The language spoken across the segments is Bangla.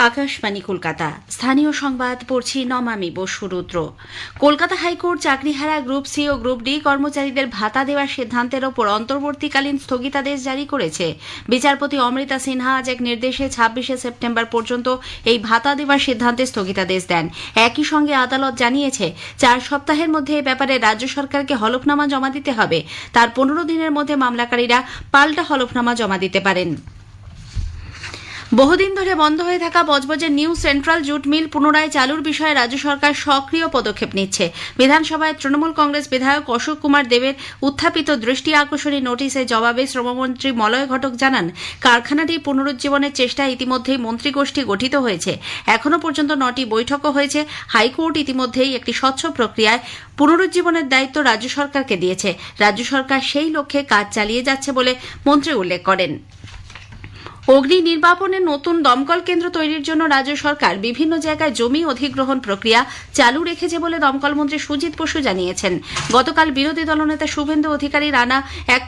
আকাশবাণী কলকাতা স্থানীয় সংবাদ পড়ছি নমামি বসুরুদ্র। কলকাতা হাইকোর্ট চাকরিহারা গ্রুপ সি ও গ্রুপ ডি কর্মচারীদের ভাতা দেওয়ার সিদ্ধান্তের ওপর অন্তর্বর্তীকালীন স্থগিতাদেশ জারি করেছে। বিচারপতি অমৃতা সিনহা আজ এক নির্দেশে ২৬শে সেপ্টেম্বর পর্যন্ত এই ভাতা দেওয়ার সিদ্ধান্তে স্থগিতাদেশ দেন। একই সঙ্গে আদালত জানিয়েছে ৪ সপ্তাহের মধ্যে এ ব্যাপারে রাজ্য সরকারকে হলফনামা জমা দিতে হবে। তার ১৫ দিনের মধ্যে মামলাকারীরা পাল্টা হলফনামা জমা দিতে পারেন। বহুদিন ধরে বন্ধ হয়ে থাকা বজবজের নিউ সেন্ট্রাল জুট মিল পুনরায় চালুর বিষয়ে রাজ্য সরকার সক্রিয় পদক্ষেপ নিচ্ছে। বিধানসভায় তৃণমূল কংগ্রেস বিধায়ক অশোক কুমার দেবের উত্থাপিত দৃষ্টি আকর্ষণী নোটিশের জবাবে শ্রমমন্ত্রী মলয় ঘটক জানান, কারখানাটি পুনরুজ্জীবনের চেষ্টায় ইতিমধ্যেই মন্ত্রীগোষ্ঠী গঠিত হয়েছে। এখনও পর্যন্ত 9টি বৈঠকও হয়েছে। হাইকোর্ট ইতিমধ্যেই একটি স্বচ্ছ প্রক্রিয়ায় পুনরুজ্জীবনের দায়িত্ব রাজ্য সরকারকে দিয়েছে। রাজ্য সরকার সেই লক্ষ্যে কাজ চালিয়ে যাচ্ছে বলে মন্ত্রী উল্লেখ করেন। অগ্নি নির্বাপনের নতুন দমকল কেন্দ্র তৈরির জন্য রাজ্য সরকার বিভিন্ন জায়গায় জমি অধিগ্রহণ প্রক্রিয়া চালু রেখেছে বলে দমকল মন্ত্রী সুজিত বসু জানিয়েছেন। গতকাল বিরোধী দলনেতা শুভেন্দু অধিকারীর আনা এক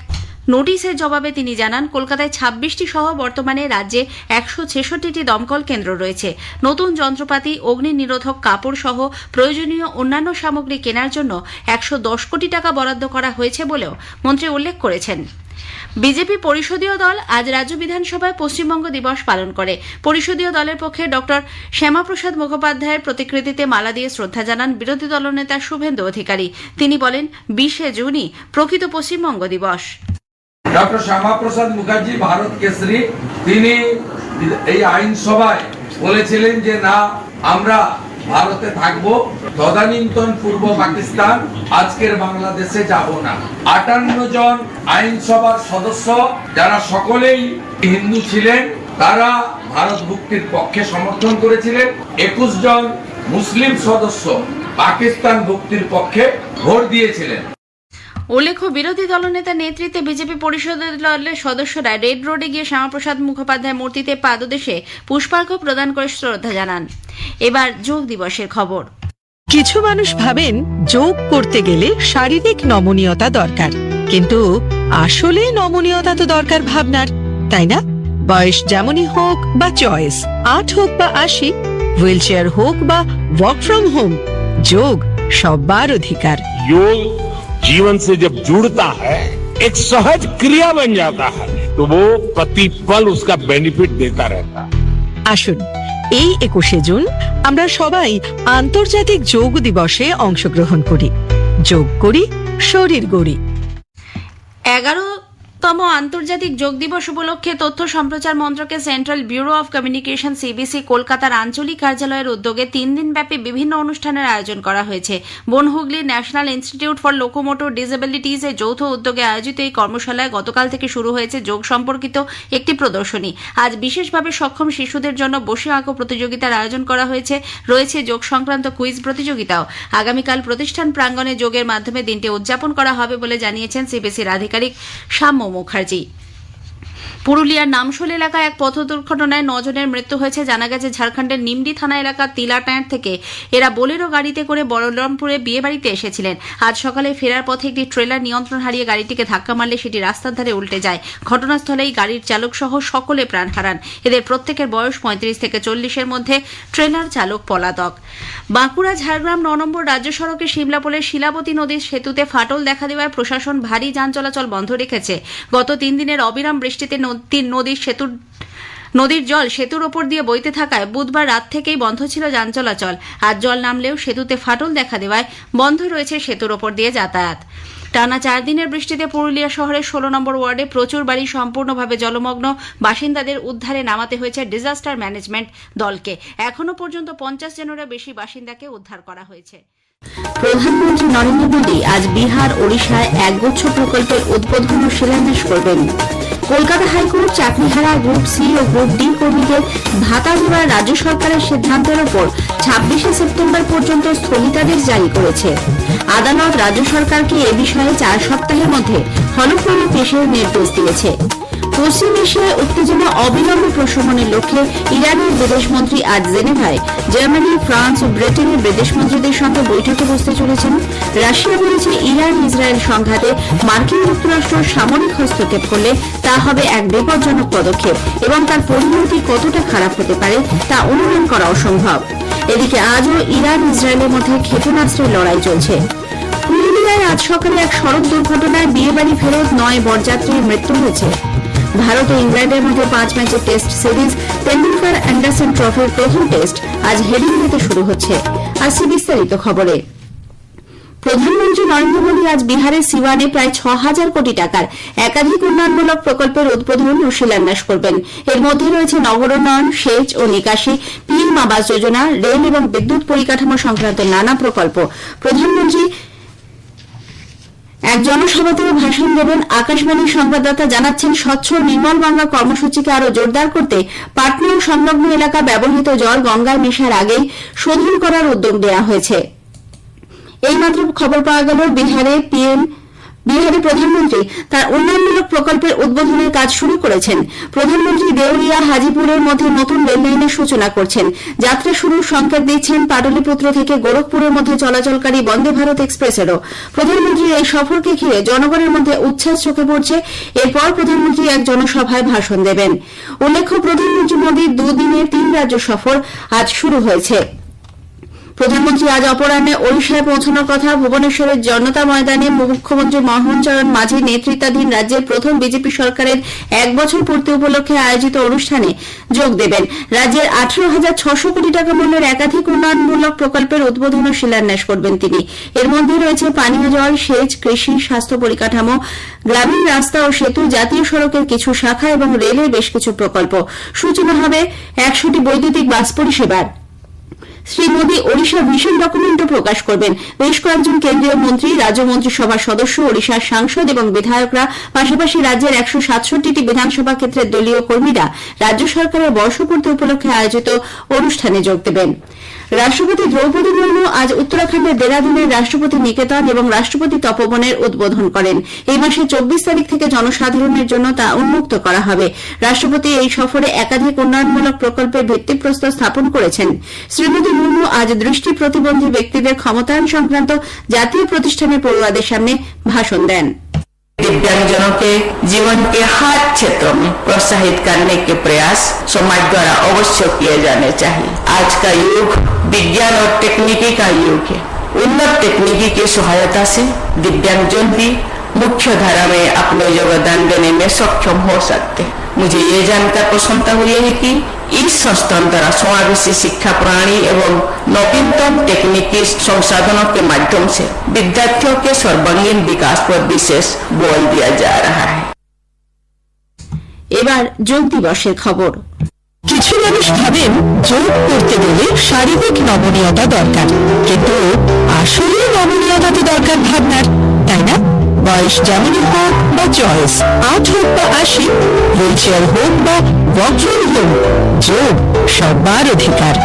নোটিশের জবাবে তিনি জানান, কলকাতায় ২৬টি সহ বর্তমানে রাজ্যে ১৬৬টি দমকল কেন্দ্র রয়েছে। নতুন যন্ত্রপাতি, অগ্নি নিরোধক কাপড় সহ প্রয়োজনীয় অন্যান্য সামগ্রী কেনার জন্য ১১০ কোটি টাকা বরাদ্দ করা হয়েছে বলেও মন্ত্রী উল্লেখ করেছেন। বিজেপি পরিষদীয় দল আজ রাজ্য বিধানসভায় পশ্চিমবঙ্গ দিবস পালন করে। পরিষদীয় দলের পক্ষে ডক্টর শ্যামাপ্রসাদ মুখোপাধ্যায়ের প্রতিকৃতিতে মালা দিয়ে শ্রদ্ধা জানান বিরোধী দলনেতা শুভেন্দু অধিকারী। তিনি বলেন, ২০শে জুনই প্রকৃত পশ্চিমবঙ্গ দিবস। ডক্টর শ্যামাপ্রসাদ মুখার্জি ভারত কেশরী, তিনি এই আইনসভায় বলেছিলেন যে না, আমরা ভারতে থাকবো, তদানীন্তন পূর্ব পাকিস্তান, আজকের বাংলাদেশে যাব না। ৫৮ জন আইনসভার সদস্য যারা সকলেই হিন্দু ছিলেন, তারা ভারত মুক্তির পক্ষে সমর্থন করেছিলেন। ২১ জন মুসলিম সদস্য পাকিস্তান মুক্তির পক্ষে ভোট দিয়েছিলেন। উল্লেখ্য, বিরোধী দলনেতার নেতৃত্বে বিজেপি পরিষদের দলের সদস্যরা রেড রোডে গিয়ে শ্যামাপ্রসাদ মুখোপাধ্যায় মূর্তিতে পাদদেশে পুষ্পার্ঘ্য প্রদান করে শ্রদ্ধা জানান। এবার যোগ দিবসের খবর। কিছু মানুষ ভাবেন যোগ করতে গেলে শারীরিক নমনীয়তা দরকার, কিন্তু আসলে নমনীয়তা তো দরকার ভাবনার, তাই না? বয়স যেমনই হোক বা চয়েস, ৮ হোক বা ৮০, হুইল চেয়ার হোক বা ওয়ার্ক ফ্রম হোম, যোগ সবার অধিকার। योग जीवन से जब जुड़ता है, एक सहज क्रिया बन जाता है, तो वो प्रतिपल उसका बेनिफिट देता रहता है। আসুন, এই ২১শে জুন আমরা সবাই আন্তর্জাতিক যোগ দিবসে অংশগ্রহণ করি, যোগ করি, শরীর গড়ি। ১১তম আন্তর্জাতিক যোগ দিবস উপলক্ষে তথ্য সম্প্রচার মন্ত্রকের central bureau of communication CBC কলকাতার আঞ্চলিক কার্যালয়ের উদ্যোগে ৩ দিনব্যাপী বিভিন্ন অনুষ্ঠানের আয়োজন করা হয়েছে। বনহুগলির ন্যাশনাল ইনস্টিটিউট ফর লোকোমোটর ডিসেবিলিটিজ এর যৌথ উদ্যোগে আয়োজিত এই কর্মশালায় গতকাল থেকে শুরু হয়েছে যোগ সম্পর্কিত একটি প্রদর্শনী। আজ বিশেষভাবে সক্ষম শিশুদের জন্য বসে আঁকো প্রতিযোগিতার আয়োজন করা হয়েছে। রয়েছে যোগ সংক্রান্ত কুইজ প্রতিযোগিতাও। আগামীকাল প্রতিষ্ঠান প্রাঙ্গণে যোগের মাধ্যমে দিনটি উদযাপন করা হবে বলে জানিয়েছেন সিবিসির আধিকারিক সাম্য মুখার্জি। পুরুলিয়ার নামশোল এলাকায় এক পথ দুর্ঘটনায় ৯ জনের মৃত্যু হয়েছে। জানা গেছে, ঝাড়খণ্ডের নিমডি থানা এলাকার তিলাটাঁড় থেকে এরা বোলেরো গাড়িতে করে বলরামপুরে বিয়ে বাড়িতে এসেছিলেন। আজ সকালে ফেরার পথে একটি ট্রেলার নিয়ন্ত্রণ হারিয়ে গাড়িটিকে ধাক্কা মারলে সেটি রাস্তার ধারে উল্টে যায়। ঘটনাস্থলেই গাড়ির চালক সহ সকলে প্রাণ হারান। এদের প্রত্যেকের বয়স ৩৫ থেকে ৪০-এর মধ্যে। ট্রেলার চালক পলাতক। বাঁকুড়া ঝাড়গ্রাম ৯ নম্বর রাজ্য সড়কে শিমলাপোলের শিলাবতী নদীর সেতুতে ফাটল দেখা দেওয়ায় প্রশাসন ভারী যান চলাচল বন্ধ রেখেছে। গত ৩ দিনের অবিরাম বৃষ্টিতে নদীর জল সেতুর ওপর দিয়ে বইতে থাকায় বুধবার রাত থেকেই বন্ধ ছিল যান চলাচল। আজ জল নামলেও সেতুতে ফাটল দেখা দেওয়ায় বন্ধ রয়েছে সেতুর ওপর দিয়ে যাতায়াত। টানা ৪ দিনের বৃষ্টিতে পুরুলিয়া শহরের ১৬ নম্বর ওয়ার্ডে প্রচুর বাড়ি সম্পূর্ণভাবে জলমগ্ন। বাসিন্দাদের উদ্ধারে নামাতে হয়েছে ডিজাস্টার ম্যানেজমেন্ট দলকে। এখনও পর্যন্ত ৫০ জনেরও বেশি বাসিন্দাকে উদ্ধার করা হয়েছে। প্রধানমন্ত্রী নরেন্দ্র মোদী আজ বিহার ওড়িশায় একগুচ্ছ প্রকল্পের উদ্বোধন ও শিলান্যাস করবেন। কলকাতা হাইকোর্ট চাকরিহারা গ্রুপ সি ও গ্রুপ ডি কর্মীদের ভাতা দেওয়ার রাজ্য সরকারের সিদ্ধান্তের ওপর ২৬শে সেপ্টেম্বর পর্যন্ত স্থগিতাদেশ জারি করেছে। আদালত রাজ্য সরকারকে এ বিষয়ে ৪ সপ্তাহের মধ্যে হলফনামা পেশের নির্দেশ দিয়েছে। পশ্চিম এশিয়ায় উত্তেজনা অবিলম্বে প্রশমনের লক্ষ্যে ইরানের বিদেশমন্ত্রী আজ জেনেভায় জার্মানি, ফ্রান্স ও ব্রিটেনের বিদেশমন্ত্রীদের সঙ্গে বৈঠকে বসতে চলেছেন। রাশিয়া বলেছে, ইরান ইসরায়েল সংঘাতে মার্কিন যুক্তরাষ্ট্র সামরিক হস্তক্ষেপ করলে তা হবে এক বিপজ্জনক পদক্ষেপ এবং তার পরিণতি কতটা খারাপ হতে পারে তা অনুমান করা অসম্ভব। এদিকে আজও ইরান ইসরায়েলের মধ্যে ক্ষেপণাস্ত্রের লড়াই চলছে। পুরুলিয়ায় আজ সকালে এক সড়ক দুর্ঘটনায় বিয়েবাড়ি ফেরত 9 বরযাত্রীর মৃত্যু হয়েছে। ভারত ও ইংল্যান্ডের মধ্যে 5 ম্যাচের টেস্ট সিরিজ তেন্ডুলকর অ্যান্ডারসন ট্রফির প্রথম টেস্ট আজ হেডিংলিতে শুরু হচ্ছে। আসছে বিস্তারিত খবরে। প্রধানমন্ত্রী নরেন্দ্র মোদী আজ বিহারের সিওয়ানে প্রায় 6,000 কোটি টাকার একাধিক উন্নয়নমূলক প্রকল্পের উদ্বোধন ও শিলান্যাস করবেন। এর মধ্যে রয়েছে নগরোন্নয়ন, সেচ ও নিকাশি, পিএম আবাস যোজনা, রেল এবং বিদ্যুৎ পরিকাঠামো সংক্রান্ত নানা প্রকল্প। প্রধানমন্ত্রী এক জনসভাতেও ভাষণ দেবেন। আকাশবাণীর সংবাদদাতা জানাচ্ছেন, স্বচ্ছ নির্মল গঙ্গা কর্মসূচিকে আরও জোরদার করতে পাটনা ও সংলগ্ন এলাকা ব্যবহৃত জল গঙ্গায় মেশার আগেই শোধন করার উদ্যোগ নেওয়া হয়েছে। এইমাত্র খবর পাওয়া গেল বিহারে প্রধানমন্ত্রী তার উন্নয়নমূলক প্রকল্পের উদ্বোধনের কাজ শুরু করেছেন। প্রধানমন্ত্রী দেউরিয়া হাজিপুরের মধ্যে নতুন রেললাইনের সূচনা করছেন। যাত্রা শুরুর সংকেত দিচ্ছেন পাটলিপুত্র থেকে গোরখপুরের মধ্যে চলাচলকারী বন্দে ভারত এক্সপ্রেসেরও। প্রধানমন্ত্রীর এই সফরকে ঘিরে জনগণের মধ্যে উচ্ছ্বাস চোখে পড়ছে। এরপর প্রধানমন্ত্রী এক জনসভায় ভাষণ দেবেন। উল্লেখ্য, প্রধানমন্ত্রী মোদীর 2 দিনের 3 রাজ্য সফর আজ শুরু হয়েছে। প্রধানমন্ত্রী আজ অপরাহ্নে ওড়িশায় পৌঁছানোর কথা। ভুবনেশ্বরের জনতা ময়দানে মুখ্যমন্ত্রী মোহন চরণ মাঝি নেতৃত্বাধীন রাজ্যের প্রথম বিজেপি সরকারের 1 বছর পূর্তি উপলক্ষে আয়োজিত অনুষ্ঠানে যোগ দেবেন। রাজ্যের 18,600 কোটি টাকা মূল্যের একাধিক উন্নয়নমূলক প্রকল্পের উদ্বোধন ও শিলান্যাস করবেন তিনি। এর মধ্যে রয়েছে পানীয় জল, সেচ, কৃষি, স্বাস্থ্য পরিকাঠামো, গ্রামীণ রাস্তা ও সেতু, জাতীয় সড়কের কিছু শাখা এবং রেলের বেশ কিছু প্রকল্প। সূচনা হবে 100টি বৈদ্যুতিক বাস পরিষেবার। শ্রী মোদী ওড়িশার ভিশন ডকুমেন্টও প্রকাশ করবেন। বেশ কয়েকজন কেন্দ্রীয় মন্ত্রী, রাজ্য মন্ত্রিসভার সদস্য, ওড়িশার সাংসদ এবং বিধায়করা, পাশাপাশি রাজ্যের 167টি বিধানসভা ক্ষেত্রের দলীয় কর্মীরা রাজ্য সরকারের বর্ষপূর্তি উপলক্ষে আয়োজিত অনুষ্ঠানে যোগ দেবেন। রাষ্ট্রপতি দ্রৌপদী মুর্মু আজ উত্তরাখণ্ডের দেরাদুনের রাষ্ট্রপতি নিকেতন এবং রাষ্ট্রপতি তপবনের উদ্বোধন করেন। এই মাসের 24 তারিখ থেকে জনসাধারণের জন্য তা উন্মুক্ত করা হবে। রাষ্ট্রপতি এই সফরে একাধিক উন্নয়নমূলক প্রকল্পের ভিত্তিপ্রস্তর স্থাপন করেছেন। শ্রীমতী মুর্মু আজ দৃষ্টি প্রতিবন্ধী ব্যক্তিদের ক্ষমতায়ন সংক্রান্ত জাতীয় প্রতিষ্ঠানের পড়ুয়াদের সামনে ভাষণ দেন। दिव्यांगजनों के जीवन के हर क्षेत्रों में प्रोत्साहित करने के प्रयास समाज द्वारा अवश्य किए जाने चाहिए। आज का युग विज्ञान और तकनीकी का युग है। उन्नत तकनीकी की सहायता से दिव्यांगजन भी मुख्य धारा में अपने योगदान देने में सक्षम हो सकते हैं। मुझे ये जानकर प्रसन्नता हुई है कि इस संस्थान द्वारा समावेशी शिक्षा प्रणाली एवं नवीनतम तकनीकी संसाधनों के माध्यम से विद्यार्थियों के सर्वांगीण विकास पर विशेष बल दिया जा रहा है। এবার যোগ দিবসের খবর। কিছু মানুষ ভাবেন যোগ করতে গেলে শারীরিক নমনীয়তা দরকার, কিন্তু আসলে নমনীয়তা তো দরকার ভাবনার, তাই না? বয়স যেমনই হোক বা চয়েস, 8 হোক বা 80, হুইল চেয়ার হোক বা वॉकिंग হোক, যোগ সবার অধিকার।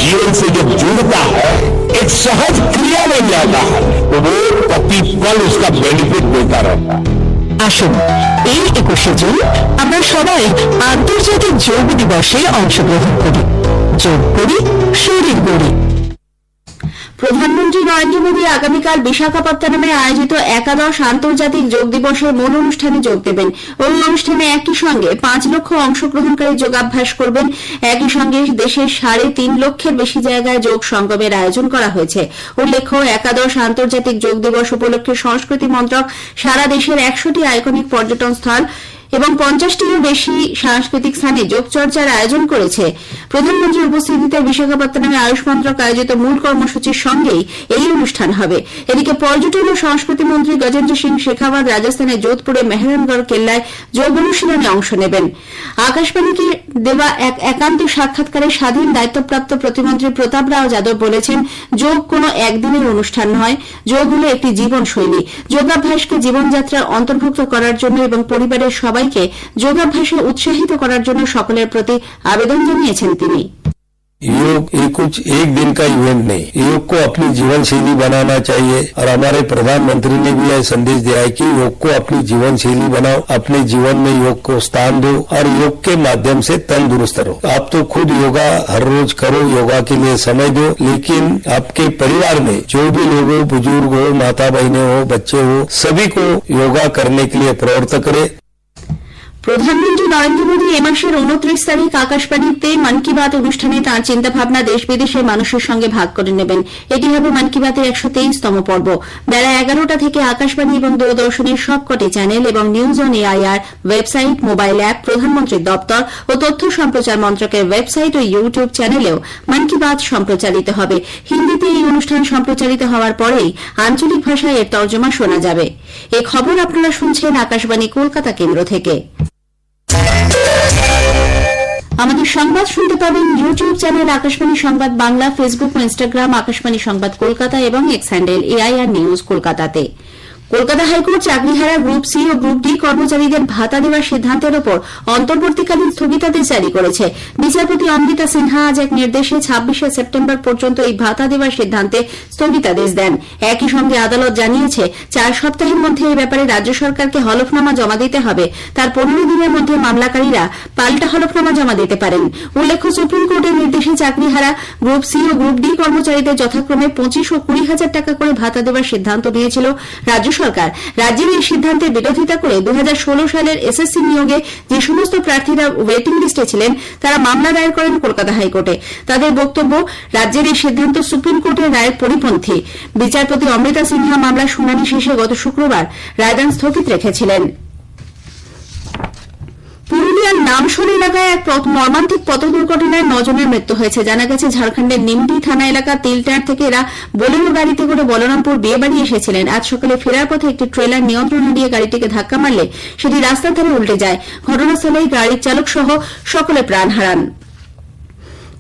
जीवन से जब जुड़ता है, एक सहज क्रिया बन जाता है, तो वो प्रतिपल उसका बेनिफिट देता रहता है। আসুন এই 21শে জুন আমরা সবাই আন্তর্জাতিক যোগ দিবসে অংশগ্রহণ করি। যোগ করি, শরীর গড়ি। প্রধানমন্ত্রী নরেন্দ্র মোদী আগামীকাল বিশাখাপত্তনমে আয়োজিত 11শ আন্তর্জাতিক যোগ দিবসের মূল অনুষ্ঠানে যোগ দেবেন। ওই অনুষ্ঠানে একই সঙ্গে 5 লক্ষ অংশগ্রহণকারী যোগাভ্যাস করবেন। একই সঙ্গে দেশের 3.5 লক্ষের বেশি জায়গায় যোগ সঙ্গমের আয়োজন করা হয়েছে। উল্লেখ্য, 11শ আন্তর্জাতিক যোগ দিবস উপলক্ষে সংস্কৃতি মন্ত্রক সারা দেশের 100টি আইকনিক পর্যটন স্থল এবং 50টিরও বেশি সাংস্কৃতিক স্থানে যোগচর্চার আয়োজন করেছে। প্রধানমন্ত্রীর উপস্থিতিতে বিশাখাপত্তনমে আয়ুষ মন্ত্রক আয়োজিত মূল কর্মসূচির সঙ্গেই এই অনুষ্ঠান হবে। এদিকে পর্যটন ও সংস্কৃতি মন্ত্রী গজেন্দ্র সিং শেখাওয়াত রাজস্থানের যোধপুরে মেহরানগড় কেল্লায় যোগ অনুশীলনে অংশ নেবেন। আকাশবাণীকে দেওয়া এক একান্ত সাক্ষাৎকারে স্বাধীন দায়িত্বপ্রাপ্ত প্রতিমন্ত্রী প্রতাপ রাও যাদব বলেছেন, যোগ কোনো একদিনের অনুষ্ঠান নয়, যোগ হলো একটি জীবনশৈলী। যোগাভ্যাসকে জীবনযাত্রার অন্তর্ভুক্ত করার জন্য এবং পরিবারের সবাইকে যোগাভ্যাসে উৎসাহিত করার জন্য সকলের প্রতি আবেদন জানিয়েছেন তিনি। योग ये कुछ एक दिन का इवेंट नहीं, योग को अपनी जीवन शैली बनाना चाहिए और हमारे प्रधानमंत्री ने भी यह संदेश दिया है कि योग को अपनी जीवन शैली बनाओ, अपने जीवन में योग को स्थान दो और योग के माध्यम से तंदुरुस्त रहो। आप तो खुद योगा हर रोज करो, योगा के लिए समय दो, लेकिन आपके परिवार में जो भी लोग हो, बुजुर्ग हो, माता बहने हो, बच्चे हो, सभी को योगा करने के लिए प्रवृत्त करें। প্রধানমন্ত্রী নরেন্দ্র মোদী এ মাসের 29 তারিখ আকাশবাণীতে মন কি বাত অনুষ্ঠানে তাঁর চিন্তাভাবনা দেশ বিদেশের মানুষের সঙ্গে ভাগ করে নেবেন। এটি হবে মন কি বাতের 123তম পর্ব। বেলা 11টা থেকে আকাশবাণী এবং দূরদর্শনের সবকটি চ্যানেল এবং news on AIR website, mobile app, প্রধানমন্ত্রীর দপ্তর ও তথ্য সম্প্রচার মন্ত্রকের ওয়েবসাইট ও ইউটিউব চ্যানেলেও মন কি বাত সম্প্রচারিত হবে। হিন্দিতে এই অনুষ্ঠান সম্প্রচারিত হওয়ার পরেই আঞ্চলিক ভাষায় এর তর্জমা শোনা যাবে। এই খবর আপনারা শুনছেন আকাশবাণী কলকাতা কেন্দ্র থেকে। আমাদের সংবাদ শুনতে পাবেন ইউটিউব চ্যানেল আকাশবাণী সংবাদ বাংলা, ফেসবুক ও ইনস্টাগ্রাম আকাশবাণী সংবাদ কলকাতা এবং এক্স হ্যান্ডেল এআইআর নিউজ কলকাতাতে। কলকাতা হাইকোর্ট চাকরিহারা গ্রুপ সি ও গ্রুপ ডি কর্মচারীদের ভাতা দেওয়ার সিদ্ধান্তের ওপর অন্তর্বর্তীকালীন স্থগিতাদেশ জারি করেছে। বিচারপতি অমৃতা সিনহা আজ এক নির্দেশে 26শে সেপ্টেম্বর পর্যন্ত এই ভাতা দেওয়ার সিদ্ধান্তে স্থগিতাদেশ দেন। একই সঙ্গে আদালত জানিয়েছে 4 সপ্তাহের মধ্যে এই ব্যাপারে রাজ্য সরকারকে হলফনামা জমা দিতে হবে। তার 15 দিনের মধ্যে মামলাকারীরা পাল্টা হলফনামা জমা দিতে পারেন। উল্লেখ্য, সুপ্রিম কোর্টের নির্দেশে চাকরিহারা গ্রুপ সি ও গ্রুপ ডি কর্মচারীদের যথাক্রমে 25 ও 20,000 টাকা করে ভাতা দেওয়ার সিদ্ধান্ত নিয়েছিল রাজ্য সরকার। রাজ্যের এই সিদ্ধান্তের বিরোধিতা করে 2016 সালের এসএসসি নিয়োগে যে সমস্ত প্রার্থীরা ওয়েটিং লিস্টে ছিলেন তারা মামলা দায়ের করেন কলকাতা হাইকোর্টে। তাদের বক্তব্য, রাজ্যের এই সিদ্ধান্ত সুপ্রিম কোর্টের রায়ের পরিপন্থী। বিচারপতি অমৃতা সিনহা মামলার শুনানি শেষে গত শুক্রবার রায়দান স্থগিত রেখেছিলেন। পুরুলিয়ার নামশোল এলাকায় এক মর্মান্তিক পথ দুর্ঘটনায় 9 জনের মৃত্যু হয়েছে। জানা গেছে, ঝাড়খণ্ডের নিমতি থানা এলাকা তিলটার থেকে এরা বোলেরো গাড়িতে করে বলরামপুর বিয়ে বাড়ি এসেছিলেন। আজ সকালে ফেরার পথে একটি ট্রেলার নিয়ন্ত্রণ হারিয়ে গাড়িটিকে ধাক্কা মারলে সেটি রাস্তার ধারে উল্টে যায়। ঘটনাস্থলেই গাড়ির চালক সহ সকলে প্রাণ হারান।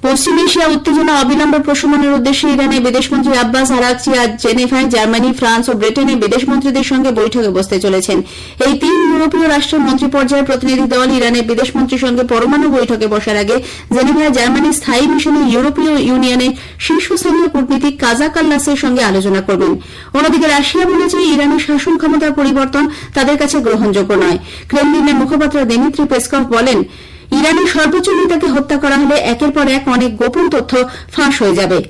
পশ্চিম এশিয়া উত্তেজনা অবিলম্বে প্রশমনের উদ্দেশ্যে ইরানের বিদেশমন্ত্রী আব্বাস আরাগচি আজ জেনেভায় জার্মানি, ফ্রান্স ও ব্রিটেনের বিদেশমন্ত্রীদের সঙ্গে বৈঠকে বসতে চলেছেন। এই 3 ইউরোপীয় রাষ্ট্রের মন্ত্রী পর্যায়ের প্রতিনিধি দল ইরানের বিদেশমন্ত্রীর সঙ্গে পরমাণু বৈঠকে বসার আগে জেনেভায় জার্মানির স্থায়ী মিশনে ইউরোপীয় ইউনিয়নের শীর্ষস্থানীয় কূটনীতিক কাজা কাল্লাসের সঙ্গে আলোচনা করবেন। অন্যদিকে রাশিয়া বলেছে, ইরানের শাসন ক্ষমতার পরিবর্তন তাদের কাছে গ্রহণযোগ্য নয়। ক্রেমলিনের মুখপাত্র দিমিত্রি পেসকভ বলেন, ইরানের সর্বোচ্চ নেতাকে হত্যা করা হলে একের পর এক অনেক গোপন তথ্য ফাঁস হয়ে যাবে।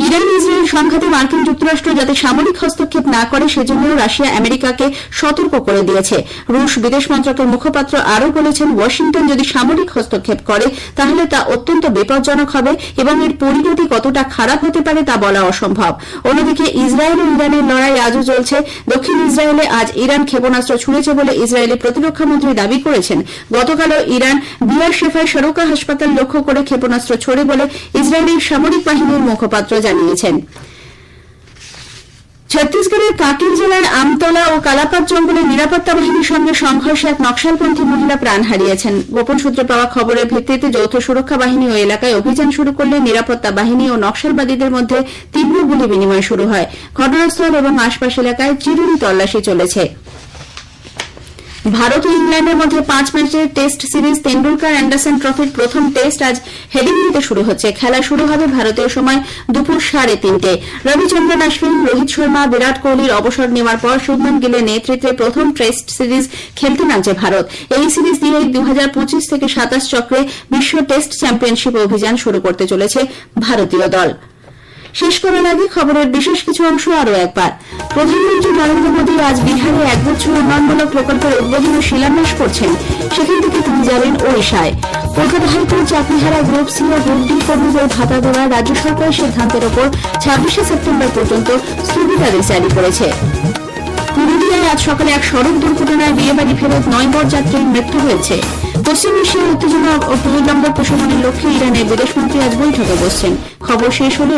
ইরান ইসরায়েল সংঘাতে মার্কিন যুক্তরাষ্ট্র যাতে সামরিক হস্তক্ষেপ না করে সেজন্য রাশিয়া আমেরিকাকে সতর্ক করে দিয়েছে। রুশ বিদেশ মন্ত্রকের মুখপাত্র আরও বলেছেন, ওয়াশিংটন যদি সামরিক হস্তক্ষেপ করে তাহলে তা অত্যন্ত বিপজ্জনক হবে এবং এর পরিণতি কতটা খারাপ হতে পারে তা বলা অসম্ভব। অন্যদিকে ইসরায়েল ও ইরানের লড়াই আজও চলছে। দক্ষিণ ইসরায়েলে আজ ইরান ক্ষেপণাস্ত্র ছুড়েছে বলে ইসরায়েলি প্রতিরক্ষামন্ত্রী দাবি করেছেন। গতকালও ইরান বিয়ার শেফায় সরোকা হাসপাতাল লক্ষ্য করে ক্ষেপণাস্ত্র ছোড়ে বলে ইসরায়েলি সামরিক বাহিনীর মুখপাত্র জানিয়েছেন। ছত্তিশগড়ের কাটির জেলার আমতলা ও কালাপাত জঙ্গলে নিরাপত্তা বাহিনীর সঙ্গে সংঘর্ষে এক নকশালপন্থী মহিলা প্রাণ হারিয়েছেন। গোপন সূত্রে পাওয়া খবরের ভিত্তিতে যৌথ সুরক্ষা বাহিনী ওই এলাকায় অভিযান শুরু করলে নিরাপত্তা বাহিনী ও নকশালবাদীদের মধ্যে তীব্র গুলি বিনিময় শুরু হয়। ঘটনাস্থল এবং আশপাশ এলাকায় চিরুনি তল্লাশি চলেছে। ভারত ও ইংল্যান্ডের মধ্যে 5 ম্যাচের টেস্ট সিরিজ তেন্ডুলকার অ্যান্ডারসন ট্রফির প্রথম টেস্ট আজ হেডিংলিতে শুরু হচ্ছে। খেলা শুরু হবে ভারতীয় সময় দুপুর 3:30। রবিচন্দ্রন অশ্বিন, রোহিত শর্মা, বিরাট কোহলির অবসর নেওয়ার পর শুভমন গিলের নেতৃত্বে প্রথম টেস্ট সিরিজ খেলতে নামছে ভারত। এই সিরিজ দিয়ে 2025 থেকে 27 চক্রে বিশ্ব টেস্ট চ্যাম্পিয়নশিপ অভিযান শুরু করতে চলেছে ভারতীয় দল। শেষ করার আগে খবরের বিশেষ কিছু অংশ আরও একবার। প্রধানমন্ত্রী নরেন্দ্র মোদী আজ বিহারে একগুচ্ছ উন্নয়নমূলক প্রকল্পের উদ্বোধন ও শিলান্যাস করছেন। সেখান থেকে তিনি যাবেন ওড়িশায়। কলকাতা হাইকোর্ট চাকরিহারা গ্রুপ সি ও গ্রুপ ডি কর্মীদের ভাতা দেওয়ার রাজ্য সরকারের সিদ্ধান্তের ওপর 26শে সেপ্টেম্বর পর্যন্ত স্থগিতাদেশ জারি করেছে। পুরুলিয়ায় আজ সকালে এক সড়ক দুর্ঘটনায় বিয়েবাড়ি ফেরত 9 বরযাত্রীর মৃত্যু হয়েছে। পশ্চিম এশিয়ার উত্তেজনা ও অবিলম্বে প্রশমনের লক্ষ্যে ইরানের বিদেশমন্ত্রী আজ বৈঠকে বসছেন। খবর শেষ হল।